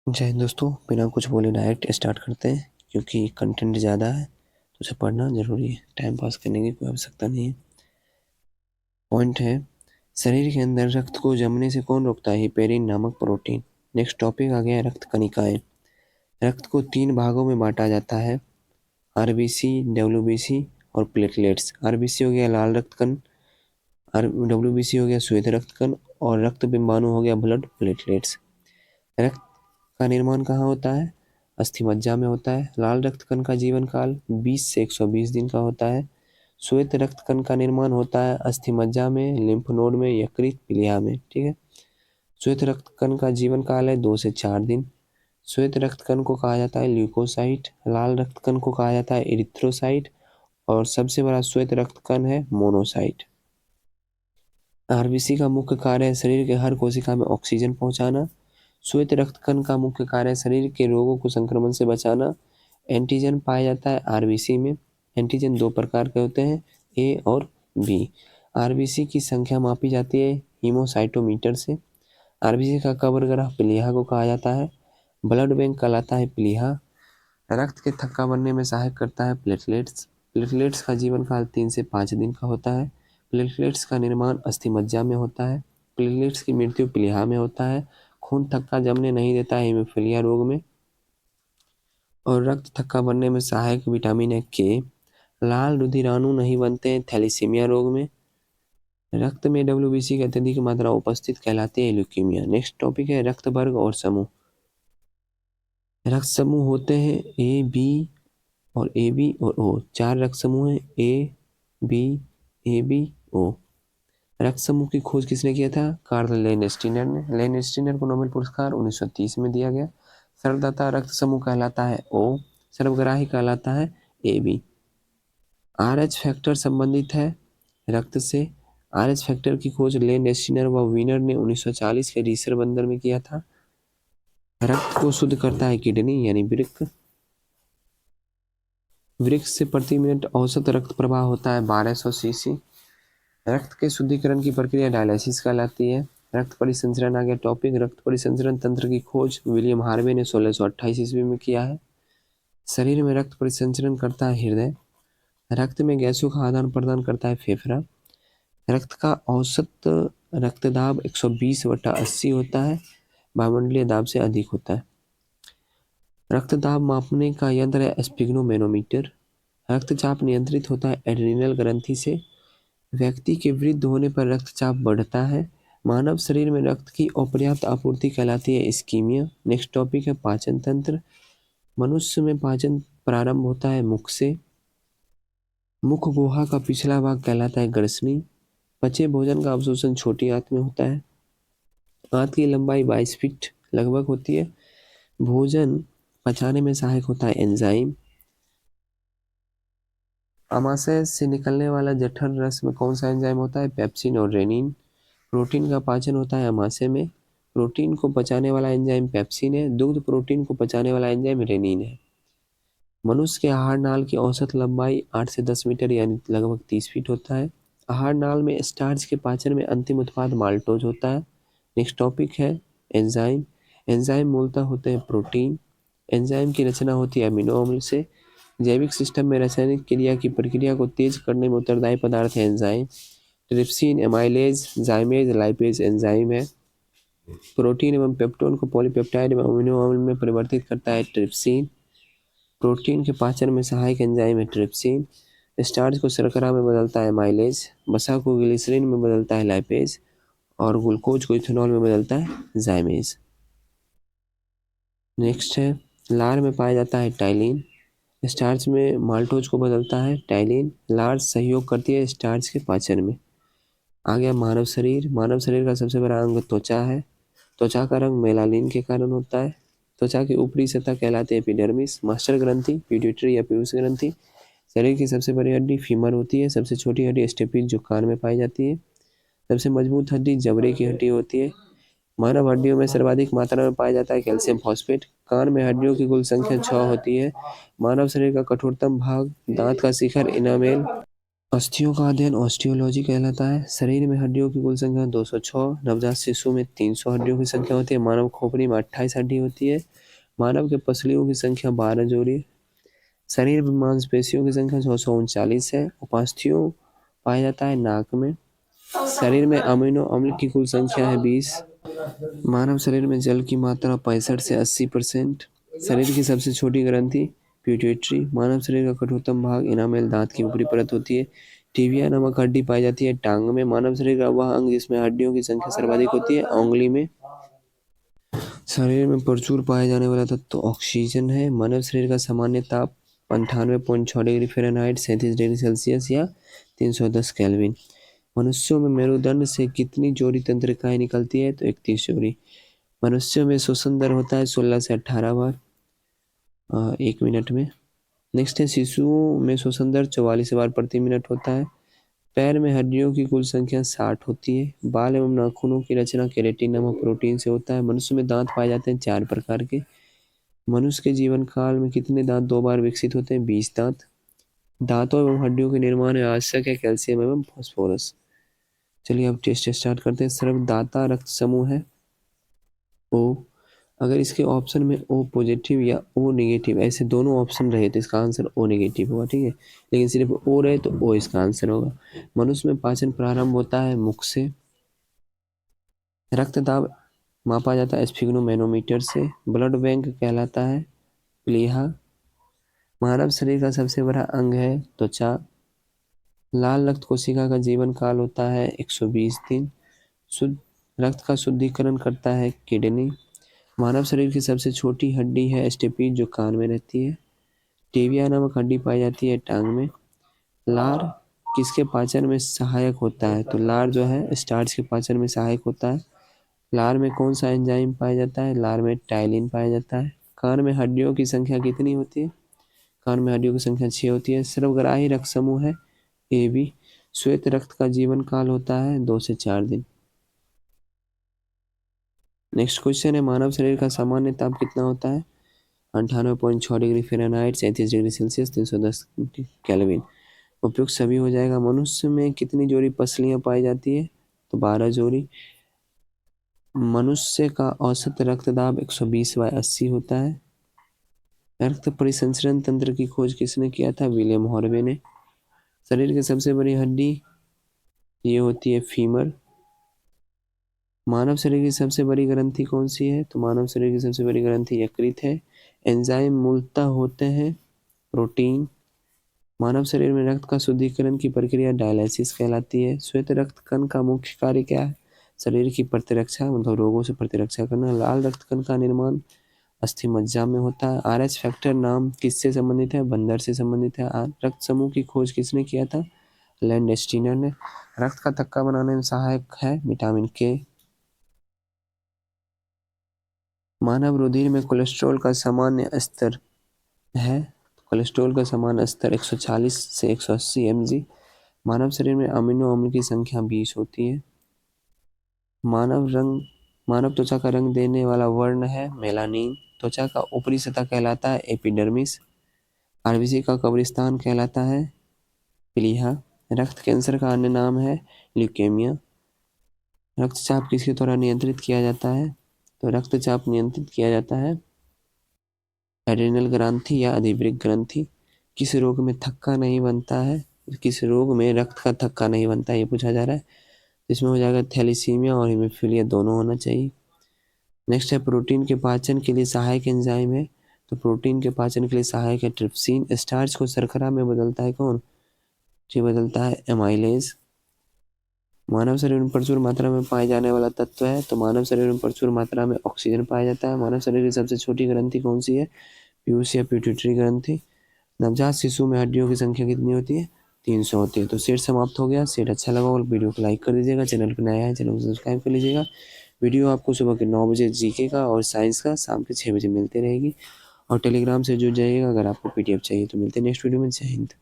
जय हिंद दोस्तों, बिना कुछ बोले डायरेक्ट स्टार्ट करते हैं क्योंकि कंटेंट ज़्यादा है तो उसे पढ़ना ज़रूरी है। टाइम पास करने की कोई आवश्यकता नहीं है। पॉइंट है, शरीर के अंदर रक्त को जमने से कौन रोकता है? हेपेरिन नामक प्रोटीन। नेक्स्ट टॉपिक आ गया रक्त कणिकाएं। रक्त को 3 भागों में बांटा जाता है, आरबीसी, डब्ल्यूबीसी और प्लेटलेट्स। आरबीसी हो गया लाल रक्त कण, डब्ल्यूबीसी हो गया श्वेत रक्त कण और रक्त बिंबाणु हो गया ब्लड प्लेटलेट्स। रक्त का निर्माण कहाँ होता है? अस्थिमज्जा में होता है। लाल रक्त कण का जीवन काल 20 से 120 दिन का होता है। श्वेत रक्त कण का निर्माण होता है अस्थिमज्जा में, लिम्फ नोड में, यकृत, प्लीहा में। ठीक है। श्वेत रक्त कण का जीवन काल है 2 से 4 दिन। श्वेत रक्त कण को कहा जाता है ल्यूकोसाइट। लाल रक्त कण को कहा जाता है इरिथ्रोसाइट और सबसे बड़ा श्वेत रक्त कण है मोनोसाइट। आरबीसी का मुख्य कार्य है शरीर के हर कोशिका में ऑक्सीजन पहुंचाना। श्वेत रक्त कण का मुख्य कार्य है शरीर के रोगों को संक्रमण से बचाना। एंटीजन पाया जाता है आरबीसी में। एंटीजन 2 प्रकार के होते हैं, ए और बी। आरबीसी की संख्या मापी जाती है हीमोसाइटोमीटर से। आरबीसी का कवर ग्रह प्लीहा को कहा जाता है। ब्लड बैंक कहलाता है प्लीहा। रक्त के थक्का बनने में सहायक करता है प्लेटलेट्स। प्लेटलेट्स का जीवन काल 3 से 5 दिन का होता है। प्लेटलेट्स का निर्माण अस्थिमज्जा में होता है। प्लेटलेट्स की मृत्यु प्लीहा में होता है। खून थक्का जमने नहीं देता है हीमोफीलिया रोग में। और रक्त थक्का बनने में सहायक विटामिन है के। लाल रुधिराणु नहीं बनते हैं थैलीसीमिया रोग में। रक्त में डब्ल्यूबीसी की अत्यधिक मात्रा उपस्थित कहलाती है ल्यूकीमिया। नेक्स्ट टॉपिक है रक्त वर्ग और समूह। रक्त समूह होते हैं ए, बी और ए, बी और ओ। 4 रक्त समूह हैं, ए, बी, ए, बी, ओ। रक्त समूह की खोज किसने किया था? कार्ल लेनस्टीनर ने। लेनस्टीनर को नोबेल पुरस्कार 1930 में दिया गया। सर्वदाता रक्त समूह कहलाता है ओ। सर्वग्राही कहलाता है ए, बी। आरएच फैक्टर संबंधित है रक्त से। आरएच फैक्टर की खोज लेनस्टीनर व वीनर ने 1940 के रीसर बंदर में किया था। रक्त को शुद्ध करता है किडनी यानी वृक्क। वृक्क से प्रति मिनट औसत रक्त प्रवाह होता है 1200 सीसी। रक्त के शुद्धिकरण की प्रक्रिया डायलिसिस कहलाती है। रक्त परिसंचरण आ गया टॉपिक। रक्त परिसंचरण तंत्र की खोज विलियम हार्वे ने 1628 ईस्वी में किया है। शरीर में रक्त परिसंचरण करता है हृदय। रक्त में गैसों का आदान प्रदान करता है फेफड़ा। रक्त का औसत रक्तदाब 120/80 होता है, वायुमंडलीय दाब से अधिक होता है। रक्तदाब मापने का यंत्र है स्पिग्नोमेनोमीटर। रक्तचाप नियंत्रित होता है एड्रिनल ग्रंथि से। व्यक्ति के वृद्ध होने पर रक्तचाप बढ़ता है। मानव शरीर में रक्त की अपर्याप्त आपूर्ति कहलाती है इस्कीमिया। नेक्स्ट टॉपिक है पाचन तंत्र। मनुष्य में पाचन प्रारंभ होता है मुख से। मुख गुहा का पिछला भाग कहलाता है ग्रसनी। पचे भोजन का अवशोषण छोटी आंत में होता है। आंत की लंबाई 22 फीट लगभग होती है। भोजन पचाने में सहायक होता है एंजाइम। आमाशय से निकलने वाला जठर रस में कौन सा एंजाइम होता है? पेप्सिन और रेनिन। प्रोटीन का पाचन होता है आमाशय में। प्रोटीन को पचाने वाला एंजाइम पेप्सिन है। दुग्ध प्रोटीन को पचाने वाला एंजाइम रेनिन है। मनुष्य के आहार नाल की औसत लंबाई 8 से 10 मीटर यानी लगभग 30 फीट होता है। आहार नाल में स्टार्च के पाचन में अंतिम उत्पाद माल्टोज होता है। नेक्स्ट टॉपिक है एंजाइम। एंजाइम मूलतः होते हैं प्रोटीन। एंजाइम की रचना होती है अमीनो अम्ल से। जैविक सिस्टम में रासायनिक क्रिया की प्रक्रिया को तेज करने में उत्तरदायी पदार्थ है enzyme. Trypsin, amylase, जाइमेज, lipase enzyme है। प्रोटीन एवं पेप्टोन को पॉलीपेप्टाइड एवं अमीनो अम्ल में परिवर्तित करता है ट्रिप्सिन। प्रोटीन के पाचन में सहायक एंजाइम है ट्रिप्सिन। स्टार्च को शर्करा में बदलता है माइलेज। वसा को ग्लिसरीन में बदलता है लाइपेज और ग्लूकोज को इथेनॉल में बदलता है जाइमेज। नेक्स्ट है लार में पाया जाता है टाइलिन। स्टार्च में माल्टोज को बदलता है टाइलिन। लार सहयोग करती है स्टार्च के पाचन में। आ गया मानव शरीर। मानव शरीर का सबसे बड़ा अंग त्वचा है। त्वचा का रंग मेलानिन के कारण होता है। त्वचा की ऊपरी सतह कहलाती है एपिडर्मिस। मास्टर ग्रंथि, पिट्यूटरी या पीयूष ग्रंथि। शरीर की सबसे बड़ी हड्डी फीमर होती है। सबसे छोटी हड्डी स्टेपिस जो कान में पाई जाती है। सबसे मजबूत हड्डी जबड़े की हड्डी होती है। मानव हड्डियों में सर्वाधिक मात्रा में पाया जाता है कैल्शियम फॉस्फेट। कान में हड्डियों की कुल संख्या 6 होती है। मानव शरीर का कठोरतम भाग दांत का शिखर इनामेल अस्थियों का अध्ययन ऑस्टियोलॉजी कहलाता है। शरीर में हड्डियों की कुल संख्या 206। नवजात शिशु में 300 हड्डियों की संख्या होती है। मानव खोपड़ी में 28 हड्डी होती है। मानव के पसलियों की संख्या 12 जोड़ी। शरीर में मांसपेशियों की संख्या 639 है। उपास्थियों पाया जाता है नाक में। शरीर में अमीनो अम्ल की कुल संख्या है 20। मानव शरीर में जल की मात्रा 65 से 80%। शरीर की सबसे छोटी ग्रंथि पिट्यूटरी। मानव शरीर का कठोरतम भाग इनामेल दांत की ऊपरी परत होती है। टिबिया नामक हड्डी पाई जाती है टांग में। मानव शरीर का वह अंग जिसमें हड्डियों की संख्या सर्वाधिक होती है उंगली में। शरीर में प्रचुर पाए जाने वाला तत्व तो ऑक्सीजन है। मानव शरीर का सामान्य ताप 98.6 डिग्री फ़ारेनहाइट 37 डिग्री सेल्सियस या 310 केल्विन। मनुष्यों में मेरुदंड से कितनी जोड़ी तंत्रिकाएं निकलती है तो 31 जोड़ी। मनुष्यों में श्वसन दर होता है 16 से 18 बार 1 मिनट में। नेक्स्ट है शिशुओं में श्वसन दर 44 बार प्रति मिनट होता है। पैर में हड्डियों की कुल संख्या 60 होती है। बाल एवं नाखूनों की रचना केराटिन नामक प्रोटीन से होता है। मनुष्य में दांत पाए जाते हैं 4 प्रकार के। मनुष्य के जीवन काल में कितने दांत 2 बार विकसित होते हैं 20 दांत। दांतों एवं हड्डियों के निर्माण में आवश्यक है कैल्शियम एवं फास्फोरस। चलिए अब टेस्ट स्टार्ट करते हैं। सर्वदाता रक्त समूह है ओ। अगर इसके ऑप्शन में ओ पॉजिटिव या ओ नेगेटिव ऐसे दोनों ऑप्शन रहे तो इसका आंसर ओ नेगेटिव होगा, ठीक है। लेकिन सिर्फ ओ रहे तो ओ इसका आंसर होगा। मनुष्य में पाचन प्रारंभ होता है मुख से। रक्तदाब मापा जाता है स्फिग्नोमेनोमीटर से। ब्लड बैंक कहलाता है प्लीहा। मानव शरीर का सबसे बड़ा अंग है त्वचा। लाल रक्त कोशिका का जीवन काल होता है 120 दिन। शुद्ध रक्त का शुद्धिकरण करता है किडनी। मानव शरीर की सबसे छोटी हड्डी है स्टेपीज जो कान में रहती है। टिबिया नामक हड्डी पाई जाती है टांग में। लार किसके पाचन में सहायक होता है तो लार जो है स्टार्च के पाचन में सहायक होता है। लार में कौन सा एंजाइम पाया जाता है लार में टाइलिन पाया जाता है। कान में हड्डियों की संख्या कितनी होती है कान में हड्डियों की संख्या 6 होती है। सर्वग्राही रक्त समूह है ए बी। श्वेत रक्त का जीवन काल होता है 2 से 4 दिन। नेक्स्ट क्वेश्चन है मानव शरीर का सामान्य ताप कितना होता है 98.6 degree Fahrenheit 37 degree Celsius 310 kelvin. उपयुक्त सभी हो जाएगा। मनुष्य में कितनी जोड़ी पसलियां पाई जाती है तो 12 जोड़ी। मनुष्य का औसत रक्तदाब 120/80 होता है। रक्त परिसंचरण तंत्र की खोज किसने किया था विलियम हॉर्वे ने। शरीर की सबसे बड़ी हड्डी ये होती है फीमर। मानव शरीर की सबसे बड़ी ग्रंथि कौन सी है तो मानव शरीर की सबसे बड़ी ग्रंथि यकृत है। एंजाइम मूलतः होते हैं प्रोटीन। मानव शरीर में रक्त का शुद्धिकरण की प्रक्रिया डायलिसिस कहलाती है। श्वेत रक्त कण का मुख्य कार्य क्या है शरीर की प्रतिरक्षा मतलब रोगों से प्रतिरक्षा करना। लाल रक्त कण का निर्माण अस्थि मज्जा में होता है। RH फैक्टर नाम किससे संबंधित है बंदर से संबंधित है। रक्त समूह की खोज किसने किया था लैंडस्टीनर ने। रक्त का थक्का बनाने में सहायक है विटामिन के। मानव रुधिर में कोलेस्ट्रॉल का सामान्य स्तर है कोलेस्ट्रॉल का सामान्य स्तर 140 से 180 mg। मानव शरीर में अमीनो अम्ल की संख्या 20 होती है। मानव त्वचा का रंग देने वाला वर्ण है मेलानिन। त्वचा का ऊपरी सतह कहलाता है एपिडर्मिस। आरबीसी का कब्रिस्तान कहलाता है प्लीहा। रक्त कैंसर का अन्य नाम है ल्यूकेमिया। रक्तचाप किसके द्वारा नियंत्रित किया जाता है तो रक्तचाप नियंत्रित किया जाता है एड्रिनल ग्रंथि या अधिवृक्क ग्रंथि। किस रोग में थक्का नहीं बनता है किस रोग में रक्त का थक्का नहीं बनता है ये पूछा जा रहा है। इसमें हो जाएगा थैलीसीमिया और हीमोफीलिया दोनों होना चाहिए। नेक्स्ट है प्रोटीन के पाचन के लिए सहायक एंजाइम है तो प्रोटीन के पाचन के लिए सहायक है ट्रिप्सिन। स्टार्च को शर्करा में बदलता है कौन ये बदलता है एमाइलेज। मानव शरीर में प्रचुर मात्रा में पाए जाने वाला तत्व है तो मानव शरीर में प्रचुर मात्रा में ऑक्सीजन पाया जाता है। मानव शरीर की सबसे छोटी ग्रंथि कौन सी है पीयूष या पिट्यूटरी ग्रंथि। नवजात शिशु में हड्डियों की संख्या कितनी होती है 300 होती है। तो सेट समाप्त हो गया। सेट अच्छा लगा और वीडियो को लाइक कर दीजिएगा। चैनल पर नया है चैनल को सब्सक्राइब कर लीजिएगा। वीडियो आपको सुबह के 9 बजे जीके का और साइंस का शाम के 6 बजे मिलते रहेगी और टेलीग्राम से जुड़ जाइएगा अगर आपको PDF चाहिए तो। मिलते हैं नेक्स्ट वीडियो में। जय हिंद।